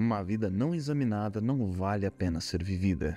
Uma vida não examinada não vale a pena ser vivida.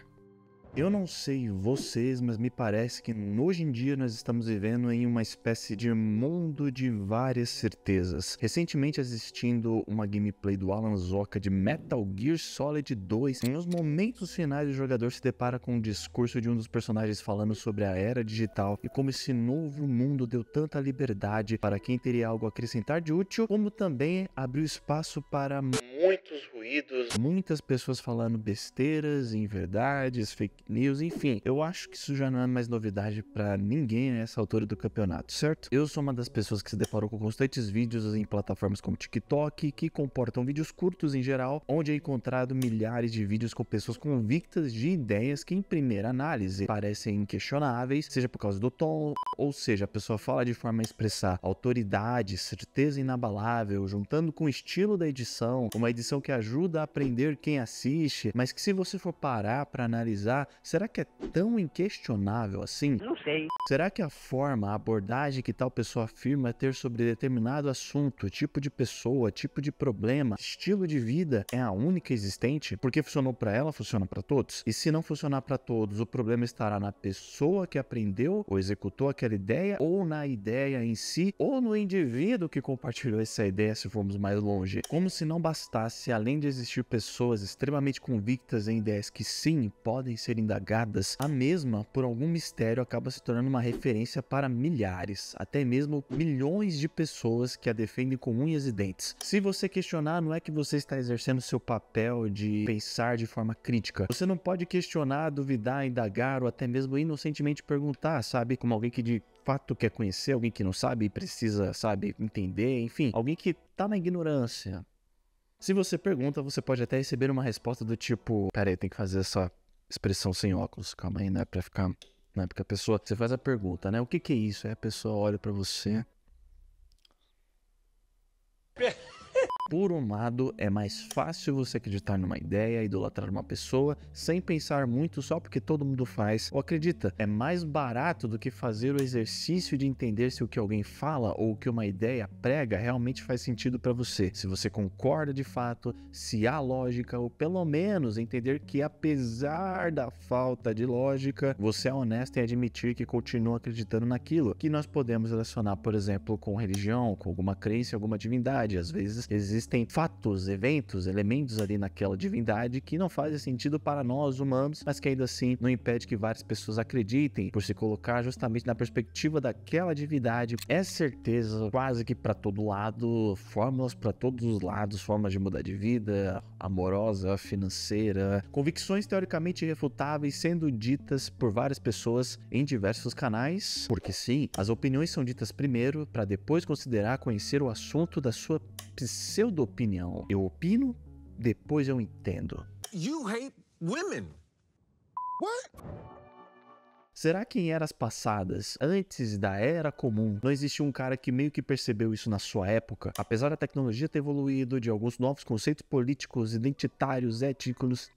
Eu não sei vocês, mas me parece que hoje em dia nós estamos vivendo em uma espécie de mundo de várias certezas. Recentemente assistindo uma gameplay do Alan Zoka de Metal Gear Solid 2, nos momentos finais o jogador se depara com um discurso de um dos personagens falando sobre a era digital e como esse novo mundo deu tanta liberdade para quem teria algo a acrescentar de útil, como também abriu espaço para muitos ruídos, muitas pessoas falando besteiras, inverdades, fake news, enfim. Eu acho que isso já não é mais novidade pra ninguém a essa altura do campeonato, certo? Eu sou uma das pessoas que se deparou com constantes vídeos em plataformas como TikTok, que comportam vídeos curtos em geral, onde é encontrado milhares de vídeos com pessoas convictas de ideias que em primeira análise parecem inquestionáveis, seja por causa do tom, ou seja, a pessoa fala de forma a expressar autoridade, certeza inabalável, juntando com o estilo da edição, uma edição que ajuda a aprender quem assiste, mas que se você for parar pra analisar, será que é tão inquestionável assim? Não sei. Será que a forma, a abordagem que tal pessoa afirma ter sobre determinado assunto, tipo de pessoa, tipo de problema, estilo de vida é a única existente? Porque funcionou pra ela, funciona pra todos? E se não funcionar pra todos, o problema estará na pessoa que aprendeu ou executou aquela ideia, ou na ideia em si, ou no indivíduo que compartilhou essa ideia, se formos mais longe. Como se não bastasse, além de existir pessoas extremamente convictas em ideias que sim, podem ser indagadas, a mesma, por algum mistério, acaba se tornando uma referência para milhares, até mesmo milhões de pessoas que a defendem com unhas e dentes. Se você questionar, não é que você está exercendo seu papel de pensar de forma crítica. Você não pode questionar, duvidar, indagar ou até mesmo inocentemente perguntar, sabe? Como alguém que de fato quer conhecer, alguém que não sabe e precisa, sabe, entender, enfim, alguém que tá na ignorância. Se você pergunta, você pode até receber uma resposta do tipo, pera aí, tem que fazer essa expressão sem óculos, calma aí, não é pra ficar... Não é porque a pessoa, você faz a pergunta, né, o que é isso? Aí a pessoa olha pra você... Por um lado, é mais fácil você acreditar numa ideia, idolatrar uma pessoa, sem pensar muito só porque todo mundo faz ou acredita. É mais barato do que fazer o exercício de entender se o que alguém fala ou o que uma ideia prega realmente faz sentido para você. Se você concorda de fato, se há lógica, ou pelo menos entender que apesar da falta de lógica, você é honesto em admitir que continua acreditando naquilo. Que nós podemos relacionar, por exemplo, com religião, com alguma crença, alguma divindade. Às vezes existem fatos, eventos, elementos ali naquela divindade que não fazem sentido para nós humanos, mas que ainda assim não impede que várias pessoas acreditem por se colocar justamente na perspectiva daquela divindade. É certeza quase que para todo lado, fórmulas para todos os lados, formas de mudar de vida, amorosa, financeira, convicções teoricamente irrefutáveis sendo ditas por várias pessoas em diversos canais, porque sim, as opiniões são ditas primeiro para depois considerar conhecer o assunto da sua pseudo-opinião. Eu opino, depois eu entendo. You hate women. What? Será que em eras passadas, antes da Era Comum, não existia um cara que meio que percebeu isso na sua época? Apesar da tecnologia ter evoluído, de alguns novos conceitos políticos, identitários, étnicos...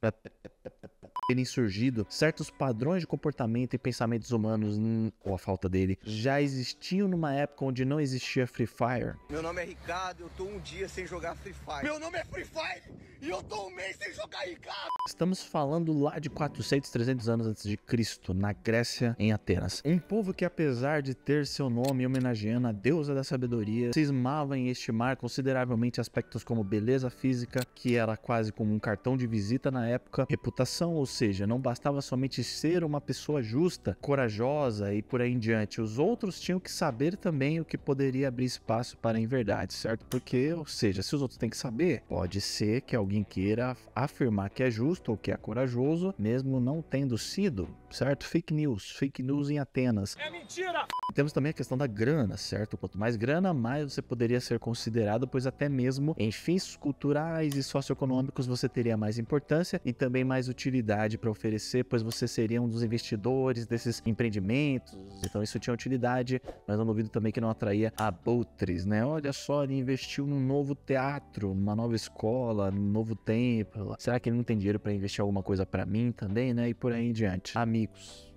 terem surgido, certos padrões de comportamento e pensamentos humanos, ou a falta dele, já existiam numa época onde não existia Free Fire. Meu nome é Ricardo, eu tô um dia sem jogar Free Fire. Meu nome é Free Fire e eu tô um mês sem jogar Ricardo. Estamos falando lá de 400, 300 anos antes de Cristo, na Grécia, em Atenas. Um povo que, apesar de ter seu nome homenageando a deusa da sabedoria, cismava em estimar consideravelmente aspectos como beleza física, que era quase como um cartão de visita na época, reputação, ou seja, não bastava somente ser uma pessoa justa, corajosa e por aí em diante. Os outros tinham que saber também o que poderia abrir espaço para a inverdade, certo? Porque, ou seja, se os outros têm que saber, pode ser que alguém queira afirmar que é justo ou que é corajoso, mesmo não tendo sido, certo? Fake news em Atenas. É mentira! Temos também a questão da grana, certo? Quanto mais grana, mais você poderia ser considerado, pois até mesmo em fins culturais e socioeconômicos você teria mais importância e também mais utilidade para oferecer, pois você seria um dos investidores desses empreendimentos. Então isso tinha utilidade, mas não duvido também que não atraía abutres, né? Olha só, ele investiu num novo teatro, numa nova escola, num novo templo. Será que ele não tem dinheiro para investir alguma coisa para mim também, né? E por aí em diante. Amigos.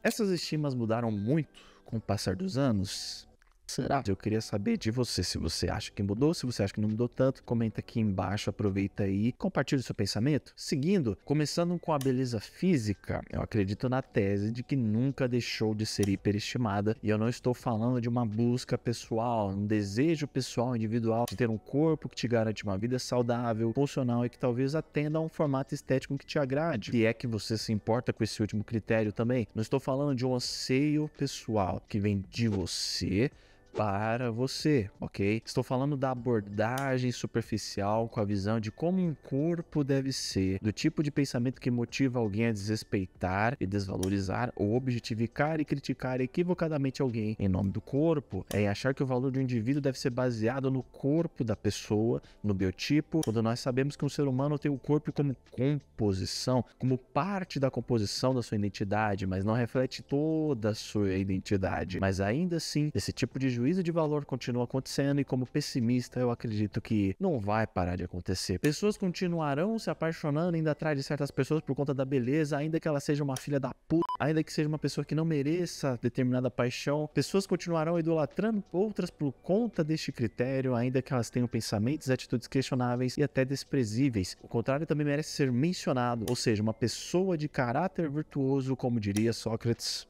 Essas estimas mudaram muito com o passar dos anos? Será? Eu queria saber de você, se você acha que mudou, se você acha que não mudou tanto, comenta aqui embaixo, aproveita aí, compartilha o seu pensamento. Seguindo, começando com a beleza física, eu acredito na tese de que nunca deixou de ser hiperestimada, e eu não estou falando de uma busca pessoal, um desejo pessoal, individual, de ter um corpo que te garante uma vida saudável, funcional e que talvez atenda a um formato estético que te agrade. Se é que você se importa com esse último critério também, não estou falando de um anseio pessoal que vem de você para você, ok? Estou falando da abordagem superficial com a visão de como um corpo deve ser, do tipo de pensamento que motiva alguém a desrespeitar e desvalorizar ou objetificar e criticar equivocadamente alguém em nome do corpo, é achar que o valor do indivíduo deve ser baseado no corpo da pessoa, no biotipo, quando nós sabemos que um ser humano tem o corpo como composição, como parte da composição da sua identidade, mas não reflete toda a sua identidade. Mas ainda assim, esse tipo de juízo de valor continua acontecendo e como pessimista eu acredito que não vai parar de acontecer. Pessoas continuarão se apaixonando indo atrás de certas pessoas por conta da beleza, ainda que ela seja uma filha da puta, ainda que seja uma pessoa que não mereça determinada paixão. Pessoas continuarão idolatrando outras por conta deste critério, ainda que elas tenham pensamentos e atitudes questionáveis e até desprezíveis. O contrário também merece ser mencionado, ou seja, uma pessoa de caráter virtuoso, como diria Sócrates,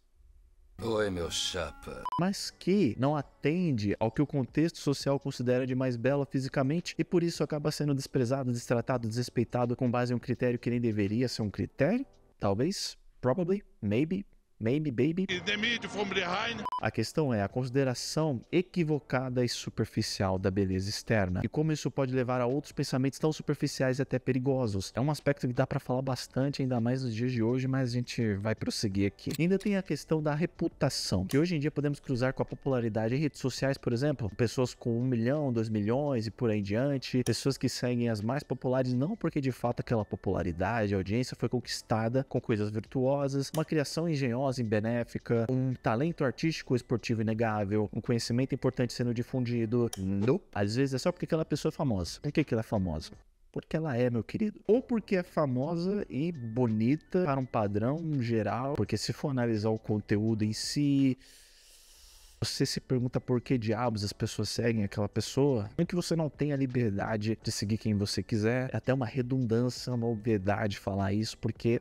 Oi, meu chapa. mas que não atende ao que o contexto social considera de mais belo fisicamente e por isso acaba sendo desprezado, destratado, desrespeitado com base em um critério que nem deveria ser um critério? Talvez? Probably? Maybe? Maybe, baby? A questão é a consideração equivocada e superficial da beleza externa e como isso pode levar a outros pensamentos tão superficiais e até perigosos. É um aspecto que dá pra falar bastante, ainda mais nos dias de hoje, mas a gente vai prosseguir aqui. Ainda tem a questão da reputação, que hoje em dia podemos cruzar com a popularidade em redes sociais, por exemplo, pessoas com 1 milhão, 2 milhões e por aí em diante, pessoas que seguem as mais populares não porque de fato aquela popularidade, a audiência foi conquistada com coisas virtuosas, uma criação engenhosa e benéfica, um talento artístico esportivo inegável, um conhecimento importante sendo difundido. Não. Às vezes é só porque aquela pessoa é famosa. Por que ela é famosa? Porque ela é, meu querido. Ou porque é famosa e bonita para um padrão geral, porque se for analisar o conteúdo em si, você se pergunta por que diabos as pessoas seguem aquela pessoa, mesmo que você não tenha a liberdade de seguir quem você quiser. É até uma redundância, uma obviedade falar isso, porque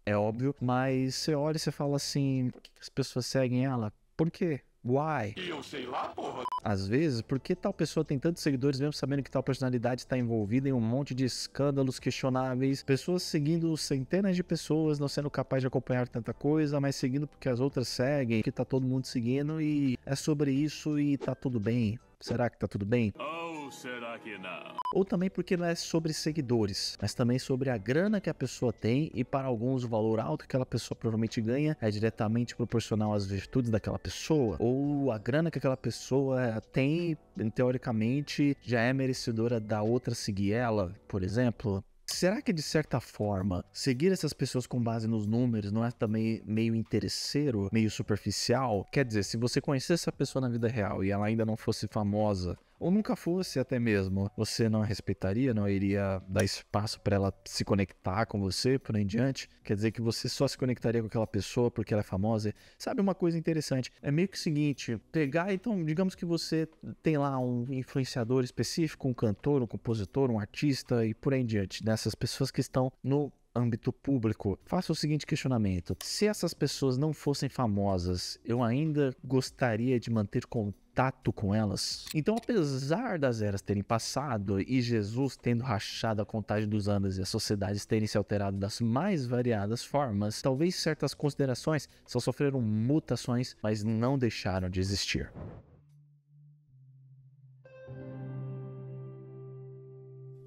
é óbvio, mas você olha e você fala assim, por que as pessoas seguem ela? Por quê? Why? Eu sei lá, porra. Às vezes, por que tal pessoa tem tantos seguidores mesmo sabendo que tal personalidade está envolvida em um monte de escândalos questionáveis, pessoas seguindo centenas de pessoas, não sendo capaz de acompanhar tanta coisa, mas seguindo porque as outras seguem, que tá todo mundo seguindo e é sobre isso e tá tudo bem. Será que tá tudo bem? Ou será que não? Ou também porque não é sobre seguidores, mas também sobre a grana que a pessoa tem e para alguns o valor alto que aquela pessoa provavelmente ganha é diretamente proporcional às virtudes daquela pessoa, ou a grana que aquela pessoa tem, teoricamente, já é merecedora da outra seguir ela, por exemplo. Será que de certa forma, seguir essas pessoas com base nos números não é também meio interesseiro, meio superficial? Quer dizer, se você conhecesse essa pessoa na vida real e ela ainda não fosse famosa, ou nunca fosse até mesmo, você não a respeitaria, não iria dar espaço para ela se conectar com você por aí em diante? Quer dizer que você só se conectaria com aquela pessoa porque ela é famosa? Sabe uma coisa interessante? É meio que o seguinte, pegar, então, digamos que você tem lá um influenciador específico, um cantor, um compositor, um artista e por aí em diante, dessas pessoas que estão no âmbito público. Faça o seguinte questionamento: se essas pessoas não fossem famosas, eu ainda gostaria de manter contato com elas? Então, apesar das eras terem passado e Jesus tendo rachado a contagem dos anos e as sociedades terem se alterado das mais variadas formas, talvez certas considerações só sofreram mutações, mas não deixaram de existir.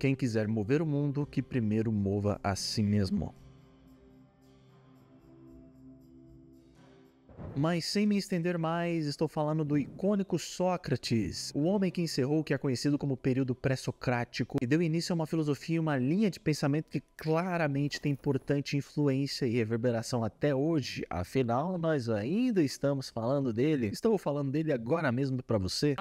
Quem quiser mover o mundo, que primeiro mova a si mesmo. Mas sem me estender mais, estou falando do icônico Sócrates, o homem que encerrou o que é conhecido como período pré-socrático e deu início a uma filosofia e uma linha de pensamento que claramente tem importante influência e reverberação até hoje. Afinal, nós ainda estamos falando dele. Estou falando dele agora mesmo para você.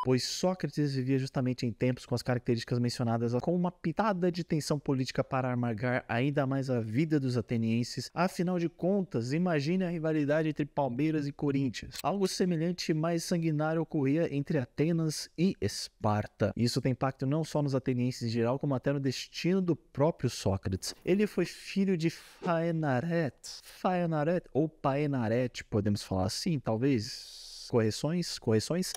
pois Sócrates vivia justamente em tempos com as características mencionadas, com uma pitada de tensão política para amargar ainda mais a vida dos atenienses. Afinal de contas, imagine a rivalidade entre Palmeiras e Corinthians. Algo semelhante, mais sanguinário, ocorria entre Atenas e Esparta. Isso tem impacto não só nos atenienses em geral, como até no destino do próprio Sócrates. Ele foi filho de Phaenaret, ou Paenaret, podemos falar assim, talvez. Correções,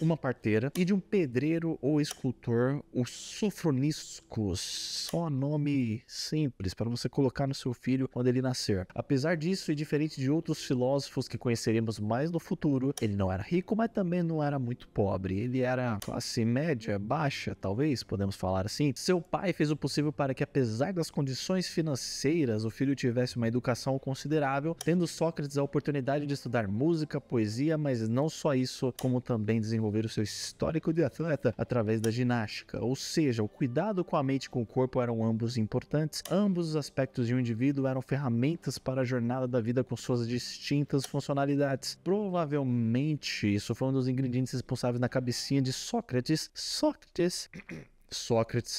uma parteira, e de um pedreiro ou escultor, o Sofroniscus, só nome simples para você colocar no seu filho quando ele nascer. Apesar disso, e diferente de outros filósofos que conheceremos mais no futuro, ele não era rico, mas também não era muito pobre. Ele era classe média, baixa, talvez, podemos falar assim. Seu pai fez o possível para que, apesar das condições financeiras, o filho tivesse uma educação considerável, tendo Sócrates a oportunidade de estudar música, poesia, mas não só isso, como também desenvolver o seu histórico de atleta através da ginástica. Ou seja, o cuidado com a mente e com o corpo eram ambos importantes. Ambos os aspectos de um indivíduo eram ferramentas para a jornada da vida com suas distintas funcionalidades. Provavelmente, isso foi um dos ingredientes responsáveis na cabecinha de Sócrates,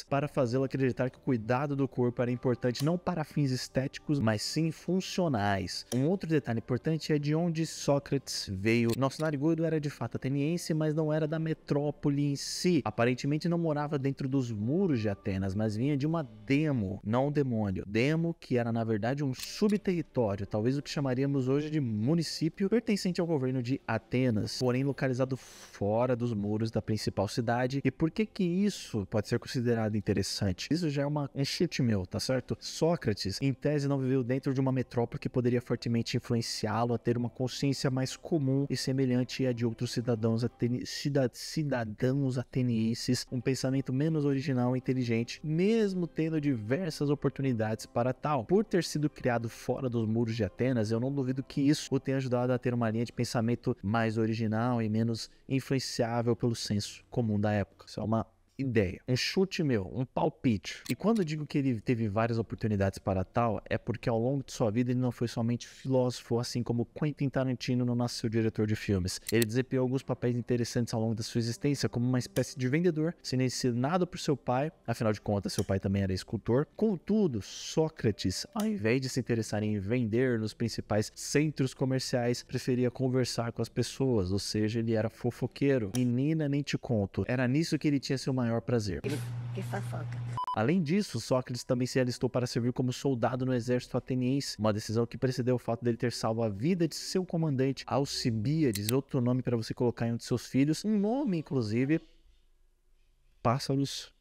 para fazê-lo acreditar que o cuidado do corpo era importante não para fins estéticos, mas sim funcionais. Um outro detalhe importante é de onde Sócrates veio. Nosso narigudo era de fato ateniense, mas não era da metrópole em si. Aparentemente não morava dentro dos muros de Atenas, mas vinha de uma demo, não um demônio. Demo, que era na verdade um subterritório, talvez o que chamaríamos hoje de município, pertencente ao governo de Atenas, porém localizado fora dos muros da principal cidade. E por que isso pode ser considerado interessante? Isso já é um chute meu, tá certo? Sócrates, em tese, não viveu dentro de uma metrópole que poderia fortemente influenciá-lo a ter uma consciência mais comum e semelhante à de outros cidadãos atenienses, um pensamento menos original e inteligente, mesmo tendo diversas oportunidades para tal. Por ter sido criado fora dos muros de Atenas, eu não duvido que isso o tenha ajudado a ter uma linha de pensamento mais original e menos influenciável pelo senso comum da época. Isso é uma ideia, um chute meu, um palpite. E quando eu digo que ele teve várias oportunidades para tal, é porque ao longo de sua vida ele não foi somente filósofo, assim como Quentin Tarantino não nasceu diretor de filmes. Ele desempenhou alguns papéis interessantes ao longo da sua existência, como uma espécie de vendedor, sendo ensinado por seu pai, afinal de contas seu pai também era escultor. Contudo, Sócrates, ao invés de se interessar em vender nos principais centros comerciais, preferia conversar com as pessoas, ou seja, ele era fofoqueiro. Menina, nem te conto, era nisso que ele tinha seu maior prazer. Que fofoca. Além disso, Sócrates também se alistou para servir como soldado no exército ateniense, uma decisão que precedeu o fato dele ter salvo a vida de seu comandante, Alcibíades, outro nome para você colocar em um de seus filhos, um nome inclusive, pássaros.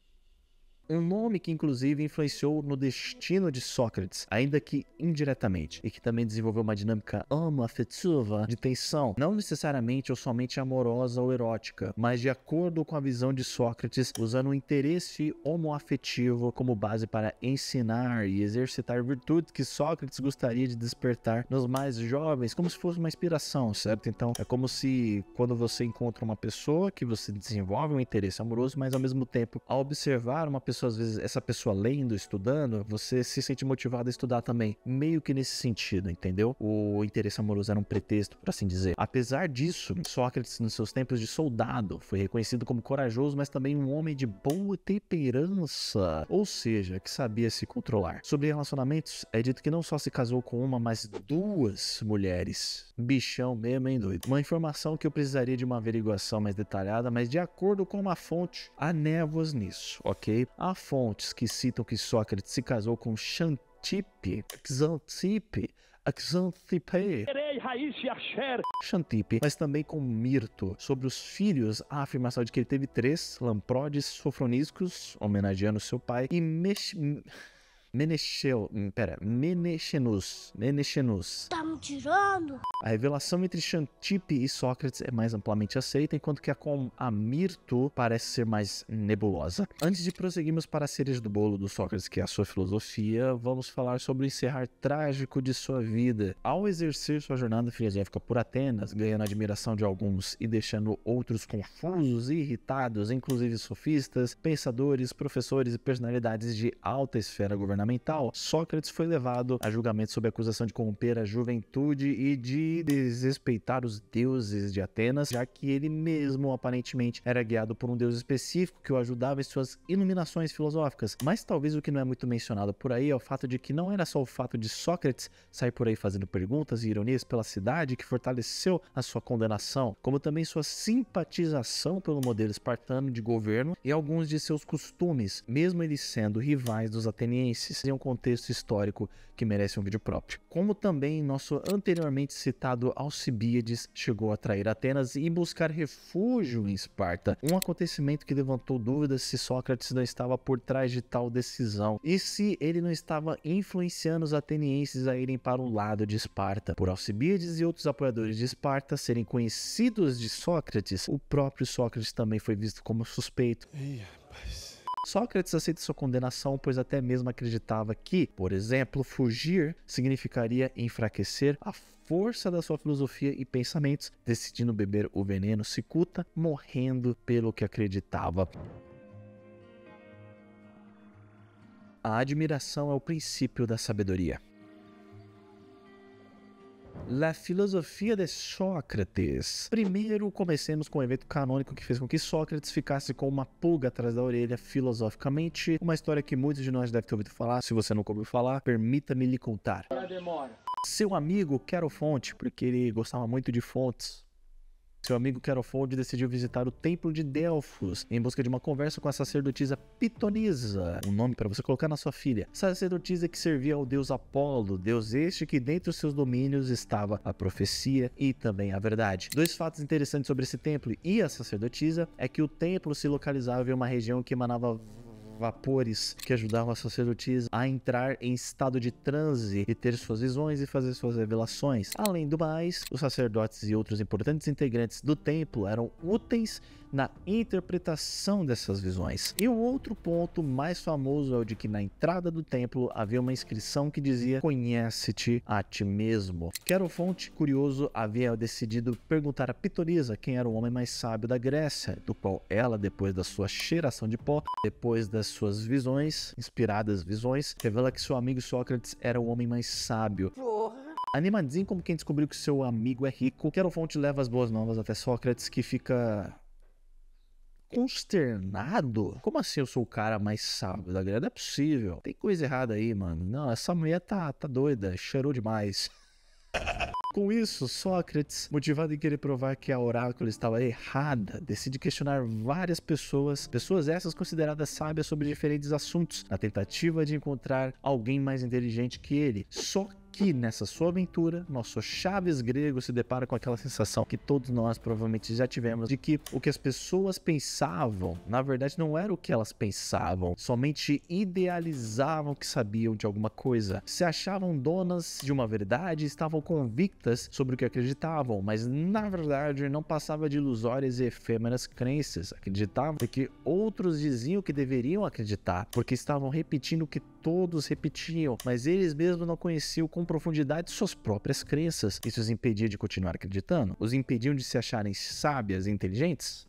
Um nome que inclusive influenciou no destino de Sócrates, ainda que indiretamente, e que também desenvolveu uma dinâmica homoafetiva de tensão, não necessariamente ou somente amorosa ou erótica, mas de acordo com a visão de Sócrates, usando o interesse homoafetivo como base para ensinar e exercitar virtudes que Sócrates gostaria de despertar nos mais jovens, como se fosse uma inspiração, certo? Então, é como se quando você encontra uma pessoa que você desenvolve um interesse amoroso, mas ao mesmo tempo, ao observar uma pessoa, às vezes, essa pessoa lendo, estudando, você se sente motivado a estudar também. Meio que nesse sentido, entendeu? O interesse amoroso era um pretexto, por assim dizer. Apesar disso, Sócrates, nos seus tempos de soldado, foi reconhecido como corajoso, mas também um homem de boa temperança, ou seja, que sabia se controlar. Sobre relacionamentos, é dito que não só se casou com uma, mas 2 mulheres. Bichão mesmo, hein, doido? Uma informação que eu precisaria de uma averiguação mais detalhada, mas de acordo com uma fonte, há névoas nisso, ok? Há fontes que citam que Sócrates se casou com Xantippe, mas também com Mirto. Sobre os filhos, há a afirmação de que ele teve 3, Lamprodes, Sofroniscus, homenageando seu pai, e Menexenus. Tá me tirando? A revelação entre Xantippe e Sócrates é mais amplamente aceita, enquanto que a com Mirto parece ser mais nebulosa. Antes de prosseguirmos para a cereja do bolo do Sócrates, que é a sua filosofia, vamos falar sobre o encerrar trágico de sua vida. Ao exercer sua jornada filosófica por Atenas, ganhando a admiração de alguns e deixando outros confusos e irritados, inclusive sofistas, pensadores, professores e personalidades de alta esfera governamental, governamental, Sócrates foi levado a julgamento sob acusação de corromper a juventude e de desrespeitar os deuses de Atenas, já que ele mesmo aparentemente era guiado por um deus específico que o ajudava em suas iluminações filosóficas. Mas talvez o que não é muito mencionado por aí é o fato de que não era só o fato de Sócrates sair por aí fazendo perguntas e ironias pela cidade que fortaleceu a sua condenação, como também sua simpatização pelo modelo espartano de governo e alguns de seus costumes, mesmo eles sendo rivais dos atenienses, em um contexto histórico que merece um vídeo próprio. Como também nosso anteriormente citado Alcibíades chegou a trair Atenas e buscar refúgio em Esparta, um acontecimento que levantou dúvidas se Sócrates não estava por trás de tal decisão e se ele não estava influenciando os atenienses a irem para o lado de Esparta. Por Alcibíades e outros apoiadores de Esparta serem conhecidos de Sócrates, o próprio Sócrates também foi visto como suspeito. Sócrates aceita sua condenação, pois até mesmo acreditava que, por exemplo, fugir significaria enfraquecer a força da sua filosofia e pensamentos, decidindo beber o veneno cicuta, morrendo pelo que acreditava. A admiração é o princípio da sabedoria. La filosofia de Sócrates. Primeiro, comecemos com o evento canônico que fez com que Sócrates ficasse com uma pulga atrás da orelha filosoficamente. Uma história que muitos de nós devem ter ouvido falar. Se você nunca ouviu falar, permita-me lhe contar. Seu amigo Querofonte, porque ele gostava muito de fontes, seu amigo Querofonte decidiu visitar o templo de Delfos em busca de uma conversa com a sacerdotisa Pitonisa, um nome para você colocar na sua filha. Sacerdotisa que servia ao deus Apolo, deus este que dentre os seus domínios estava a profecia e também a verdade. Dois fatos interessantes sobre esse templo e a sacerdotisa é que o templo se localizava em uma região que emanava vapores que ajudavam a sacerdotisa a entrar em estado de transe e ter suas visões e fazer suas revelações. Além do mais, os sacerdotes e outros importantes integrantes do templo eram úteis na interpretação dessas visões. E o outro ponto mais famoso é o de que na entrada do templo havia uma inscrição que dizia: conhece-te a ti mesmo. Querofonte, curioso, havia decidido perguntar a Pitonisa quem era o homem mais sábio da Grécia, do qual ela, depois da sua cheiração de pó, depois das suas visões, inspiradas visões, revela que seu amigo Sócrates era o homem mais sábio. Animadinho como quem descobriu que seu amigo é rico, Querofonte leva as boas novas até Sócrates, que fica consternado. Como assim eu sou o cara mais sábio da Grécia? Não é possível. Tem coisa errada aí, mano. Não, essa mulher tá doida, cheirou demais. Com isso, Sócrates, motivado em querer provar que a oráculo estava errada, decide questionar várias pessoas essas consideradas sábias sobre diferentes assuntos, na tentativa de encontrar alguém mais inteligente que ele. Só que nessa sua aventura, nosso Chaves grego se depara com aquela sensação que todos nós provavelmente já tivemos, de que o que as pessoas pensavam, na verdade não era o que elas pensavam, somente idealizavam que sabiam de alguma coisa, se achavam donas de uma verdade e estavam convictas sobre o que acreditavam, mas na verdade não passava de ilusórias e efêmeras crenças. Acreditavam porque outros diziam que deveriam acreditar, porque estavam repetindo o que todos repetiam, mas eles mesmos não conheciam com profundidade suas próprias crenças. Isso os impedia de continuar acreditando? Os impediam de se acharem sábias e inteligentes?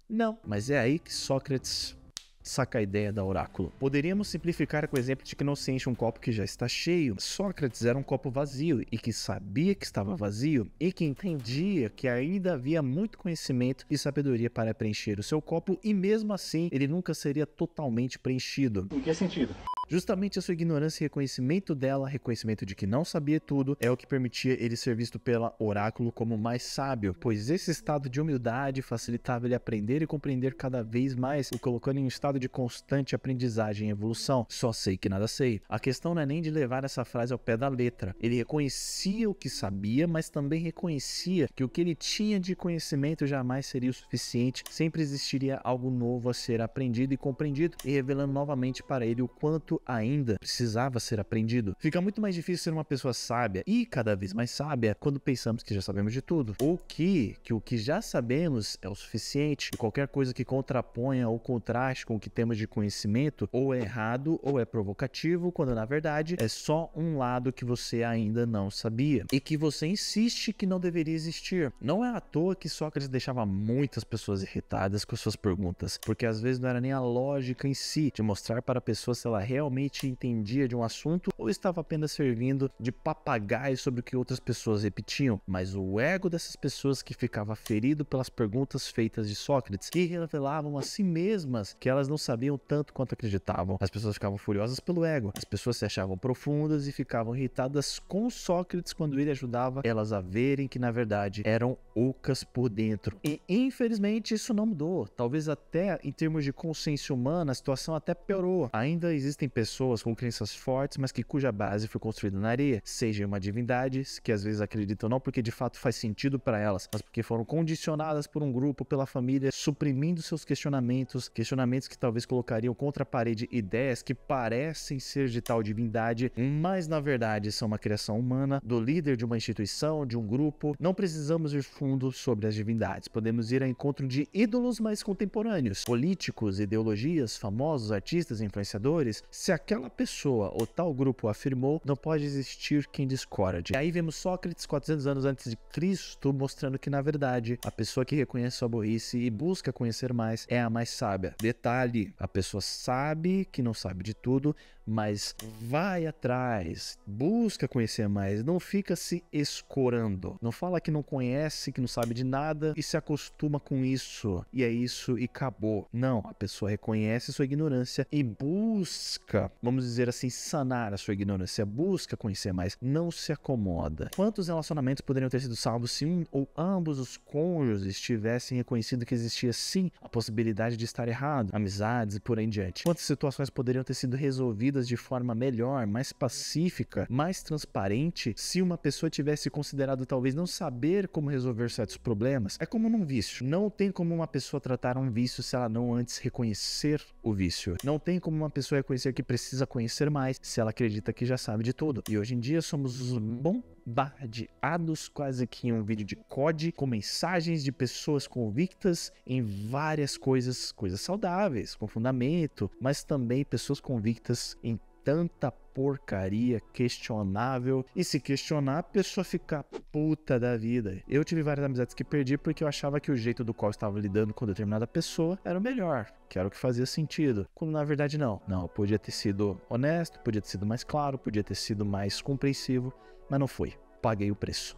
Não, mas é aí que Sócrates saca a ideia da oráculo. Poderíamos simplificar com o exemplo de que não se enche um copo que já está cheio. Sócrates era um copo vazio e que sabia que estava vazio e que entendia que ainda havia muito conhecimento e sabedoria para preencher o seu copo e mesmo assim ele nunca seria totalmente preenchido. Em que sentido? Justamente a sua ignorância e reconhecimento dela, reconhecimento de que não sabia tudo, é o que permitia ele ser visto pela oráculo como mais sábio, pois esse estado de humildade facilitava ele aprender e compreender cada vez mais, o colocando em um estado de constante aprendizagem e evolução. Só sei que nada sei. A questão não é nem de levar essa frase ao pé da letra. Ele reconhecia o que sabia, mas também reconhecia que o que ele tinha de conhecimento jamais seria o suficiente, sempre existiria algo novo a ser aprendido e compreendido, e revelando novamente para ele o quanto ainda precisava ser aprendido. Fica muito mais difícil ser uma pessoa sábia e cada vez mais sábia quando pensamos que já sabemos de tudo, ou que o que já sabemos é o suficiente, e qualquer coisa que contraponha ou contraste com com que temos de conhecimento ou é errado ou é provocativo, quando na verdade é só um lado que você ainda não sabia e que você insiste que não deveria existir. Não é à toa que Sócrates deixava muitas pessoas irritadas com suas perguntas, porque às vezes não era nem a lógica em si de mostrar para a pessoa se ela realmente entendia de um assunto ou estava apenas servindo de papagaio sobre o que outras pessoas repetiam, mas o ego dessas pessoas que ficava ferido pelas perguntas feitas de Sócrates, que revelavam a si mesmas que elas não sabiam tanto quanto acreditavam. As pessoas ficavam furiosas pelo ego, as pessoas se achavam profundas e ficavam irritadas com Sócrates quando ele ajudava elas a verem que na verdade eram ocas por dentro. E infelizmente isso não mudou, talvez até em termos de consciência humana a situação até piorou. Ainda existem pessoas com crenças fortes, mas que cuja base foi construída na areia, seja uma divindade, que às vezes acreditam não porque de fato faz sentido para elas, mas porque foram condicionadas por um grupo, pela família, suprimindo seus questionamentos que talvez colocariam contra a parede ideias que parecem ser de tal divindade, mas na verdade são uma criação humana, do líder de uma instituição, de um grupo. Não precisamos ir fundo sobre as divindades, podemos ir ao encontro de ídolos mais contemporâneos, políticos, ideologias, famosos, artistas, influenciadores. Se aquela pessoa ou tal grupo afirmou, não pode existir quem discorde. E aí vemos Sócrates 400 anos antes de Cristo mostrando que na verdade a pessoa que reconhece sua burrice e busca conhecer mais é a mais sábia. Detalhe, a pessoa sabe que não sabe de tudo, mas vai atrás, busca conhecer mais, não fica se escorando, não fala que não conhece, que não sabe de nada e se acostuma com isso, e é isso e acabou. Não, a pessoa reconhece sua ignorância e busca, vamos dizer assim, sanar a sua ignorância, busca conhecer mais, não se acomoda. Quantos relacionamentos poderiam ter sido salvos se um ou ambos os cônjuges tivessem reconhecido que existia sim a possibilidade de estar errado, amizades e por aí em diante? Quantas situações poderiam ter sido resolvidas de forma melhor, mais pacífica, mais transparente, se uma pessoa tivesse considerado talvez não saber como resolver certos problemas? É como num vício. Não tem como uma pessoa tratar um vício se ela não antes reconhecer o vício. Não tem como uma pessoa reconhecer que precisa conhecer mais se ela acredita que já sabe de tudo. E hoje em dia somos bombardeados quase que em um vídeo de COD com mensagens de pessoas convictas em várias coisas saudáveis, com fundamento, mas também pessoas convictas em tanta porcaria questionável, e se questionar a pessoa fica puta da vida. Eu tive várias amizades que perdi porque eu achava que o jeito do qual eu estava lidando com determinada pessoa era o melhor, que era o que fazia sentido, quando na verdade não, podia ter sido honesto, podia ter sido mais claro, podia ter sido mais compreensivo, mas não foi. Paguei o preço.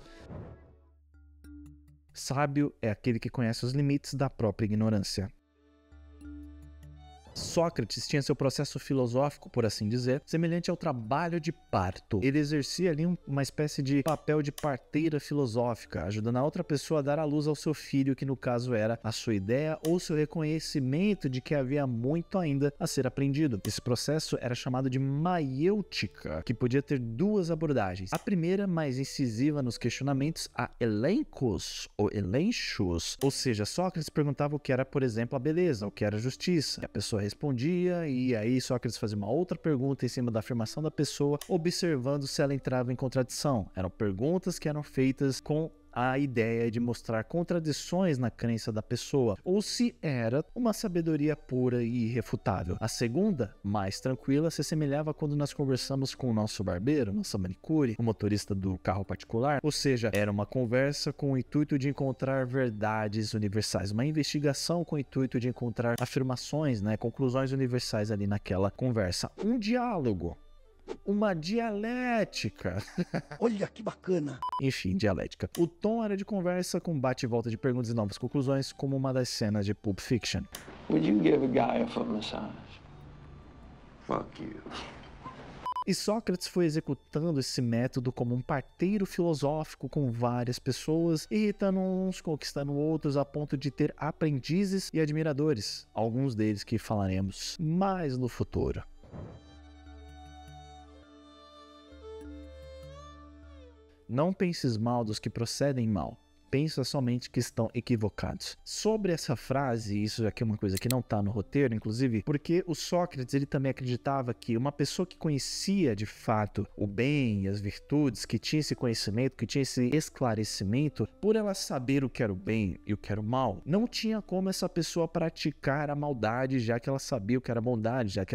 Sábio é aquele que conhece os limites da própria ignorância. Sócrates tinha seu processo filosófico, por assim dizer, semelhante ao trabalho de parto. Ele exercia ali uma espécie de papel de parteira filosófica, ajudando a outra pessoa a dar à luz ao seu filho, que no caso era a sua ideia ou seu reconhecimento de que havia muito ainda a ser aprendido. Esse processo era chamado de maiêutica, que podia ter duas abordagens. A primeira, mais incisiva nos questionamentos, a elencos ou elenchos, ou seja, Sócrates perguntava o que era, por exemplo, a beleza, o que era a justiça. E a pessoa respondia, e aí Sócrates fazia uma outra pergunta em cima da afirmação da pessoa, observando se ela entrava em contradição. Eram perguntas que eram feitas com a ideia de mostrar contradições na crença da pessoa, ou se era uma sabedoria pura e irrefutável. A segunda, mais tranquila, se assemelhava quando nós conversamos com o nosso barbeiro, nossa manicure, o motorista do carro particular, ou seja, era uma conversa com o intuito de encontrar verdades universais, uma investigação com o intuito de encontrar afirmações, conclusões universais ali naquela conversa. Um diálogo. Uma dialética. Olha que bacana. Enfim, dialética. O tom era de conversa com bate e volta de perguntas e novas conclusões, como uma das cenas de Pulp Fiction. Would you give a guy a foot massage? Fuck you. E Sócrates foi executando esse método como um parteiro filosófico com várias pessoas, irritando uns, conquistando outros, a ponto de ter aprendizes e admiradores, alguns deles que falaremos mais no futuro. Não penses mal dos que procedem mal. pensa somente que estão equivocados. Sobre essa frase, isso aqui é uma coisa que não tá no roteiro, inclusive, porque o Sócrates, ele também acreditava que uma pessoa que conhecia de fato o bem e as virtudes, que tinha esse conhecimento, que tinha esse esclarecimento, por ela saber o que era o bem e o que era o mal, não tinha como essa pessoa praticar a maldade, já que ela sabia o que era bondade, já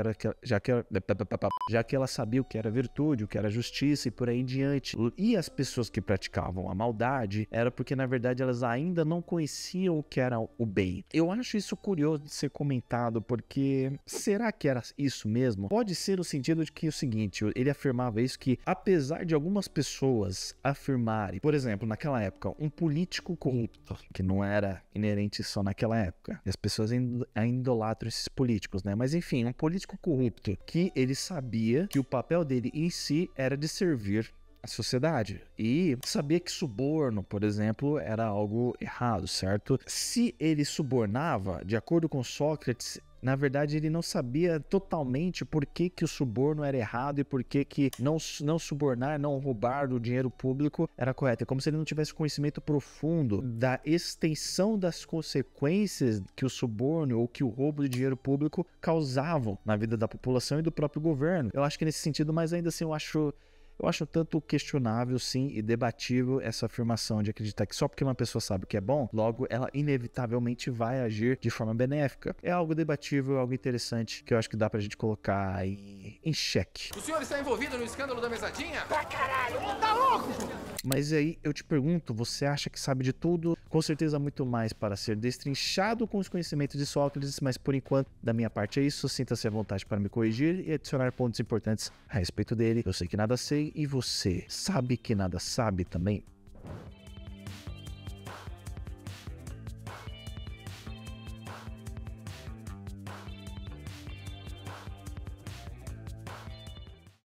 que ela sabia o que era virtude, o que era justiça e por aí em diante. E as pessoas que praticavam a maldade era porque na verdade elas ainda não conheciam o que era o bem. Eu acho isso curioso de ser comentado, porque será que era isso mesmo? Pode ser no sentido de que o seguinte, ele afirmava isso, que apesar de algumas pessoas afirmarem, por exemplo, naquela época, um político corrupto, que não era inerente só naquela época, e as pessoas ainda idolatram esses políticos, né? Mas enfim, um político corrupto que ele sabia que o papel dele em si era de servir a sociedade e sabia que suborno, por exemplo, era algo errado, certo? Se ele subornava, de acordo com Sócrates, na verdade ele não sabia totalmente por que o suborno era errado e por que não subornar, não roubar do dinheiro público era correto. É como se ele não tivesse conhecimento profundo da extensão das consequências que o suborno ou que o roubo de dinheiro público causavam na vida da população e do próprio governo. Eu acho que nesse sentido, mas ainda assim eu acho tanto questionável, sim, e debatível essa afirmação de acreditar que só porque uma pessoa sabe o que é bom, logo ela inevitavelmente vai agir de forma benéfica. É algo debatível, algo interessante, que eu acho que dá pra gente colocar em xeque. O senhor está envolvido no escândalo da mesadinha? Pra caralho, tá louco? Mas aí eu te pergunto, você acha que sabe de tudo? Com certeza muito mais para ser destrinchado com os conhecimentos de Sócrates, mas por enquanto, da minha parte é isso. Sinta-se à vontade para me corrigir e adicionar pontos importantes a respeito dele. Eu sei que nada sei e você sabe que nada sabe também.